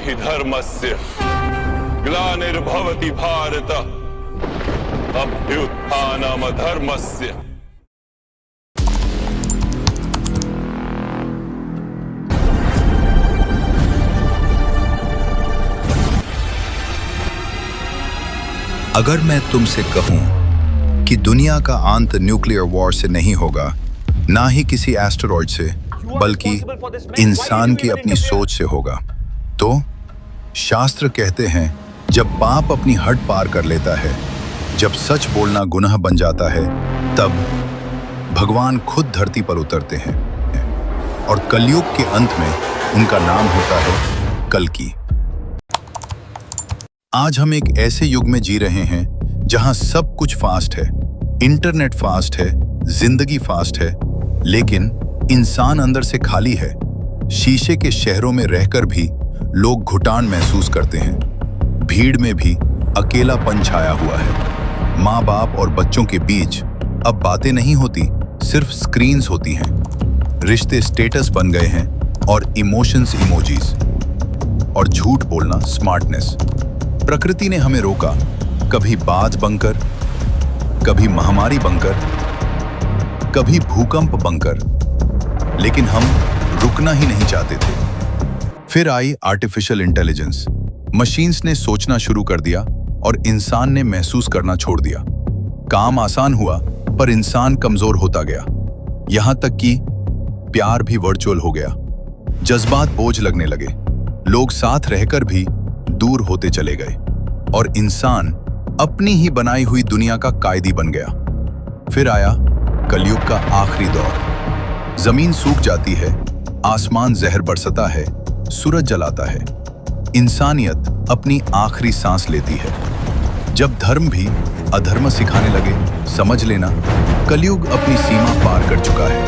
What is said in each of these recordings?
हि धर्मस्य ग्लानिर्भवति भारत अभ्युत्थानमधर्मस्य। अगर मैं तुमसे कहूं कि दुनिया का अंत न्यूक्लियर वॉर से नहीं होगा, ना ही किसी एस्टेरॉयड से, बल्कि इंसान की अपनी सोच से होगा, तो शास्त्र कहते हैं जब पाप अपनी हद पार कर लेता है, जब सच बोलना गुनाह बन जाता है, तब भगवान खुद धरती पर उतरते हैं और कलयुग के अंत में उनका नाम होता है कल्कि। आज हम एक ऐसे युग में जी रहे हैं जहां सब कुछ फास्ट है, इंटरनेट फास्ट है, जिंदगी फास्ट है, लेकिन इंसान अंदर से खाली है। शीशे के शहरों में रहकर भी लोग घुटान महसूस करते हैं, भीड़ में भी अकेलापन छाया हुआ है। माँ बाप और बच्चों के बीच अब बातें नहीं होती, सिर्फ स्क्रीन्स होती हैं। रिश्ते स्टेटस बन गए हैं और इमोशंस इमोजीज, और झूठ बोलना स्मार्टनेस। प्रकृति ने हमें रोका, कभी बाढ़ बनकर, कभी महामारी बनकर, कभी भूकंप बनकर, लेकिन हम रुकना ही नहीं चाहते थे। फिर आई आर्टिफिशियल इंटेलिजेंस। मशीन्स ने सोचना शुरू कर दिया और इंसान ने महसूस करना छोड़ दिया। काम आसान हुआ पर इंसान कमजोर होता गया। यहां तक कि प्यार भी वर्चुअल हो गया। जज्बात बोझ लगने लगे, लोग साथ रहकर भी दूर होते चले गए और इंसान अपनी ही बनाई हुई दुनिया का कायदी बन गया। फिर आया कलयुग का आखिरी दौर। जमीन सूख जाती है, आसमान जहर बरसता है, सूरज जलाता है, इंसानियत अपनी आखिरी सांस लेती है। जब धर्म भी अधर्म सिखाने लगे, समझ लेना कलयुग अपनी सीमा पार कर चुका है।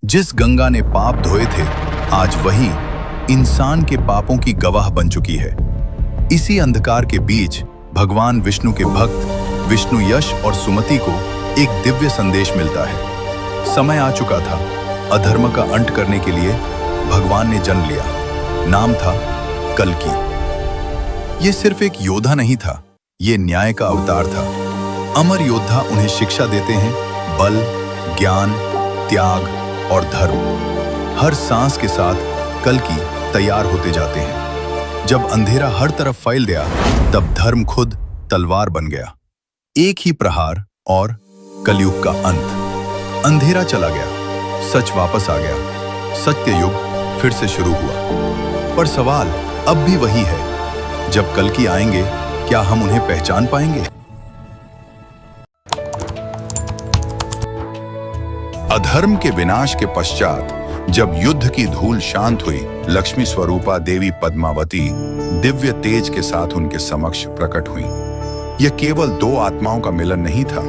जिस गंगा ने पाप धोए थे, आज वही इंसान के पापों की गवाह बन चुकी है। इसी अंधकार के बीच भगवान विष्णु के भक्त विष्णु यश और सुमति को एक दिव्य संदेश मिलता है। समय आ चुका था, अधर्म का अंत करने के लिए भगवान ने जन्म लिया। नाम था कल्कि। ये सिर्फ एक योद्धा नहीं था, ये न्याय का अवतार था। अमर योद्धा उन्हें शिक्षा देते हैं, बल, ज्ञान, त्याग और धर्म। हर सांस के साथ कल्कि तैयार होते जाते हैं। जब अंधेरा हर तरफ फैल गया, तब धर्म खुद तलवार बन गया। एक ही प्रहार और कलयुग का अंत। अंधेरा चला गया, सच वापस आ गया, सत्य युग फिर से शुरू हुआ। पर सवाल अब भी वही है, जब कल्कि आएंगे, क्या हम उन्हें पहचान पाएंगे? अधर्म के विनाश के पश्चात जब युद्ध की धूल शांत हुई, लक्ष्मी स्वरूपा देवी पद्मावती दिव्य तेज के साथ उनके समक्ष प्रकट हुई। यह केवल दो आत्माओं का मिलन नहीं था,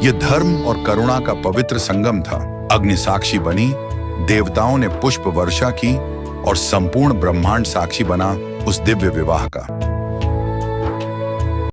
यह धर्म और करुणा का पवित्र संगम था। अग्नि साक्षी बनी, देवताओं ने पुष्प वर्षा की और संपूर्ण ब्रह्मांड साक्षी बना उस दिव्य विवाह का।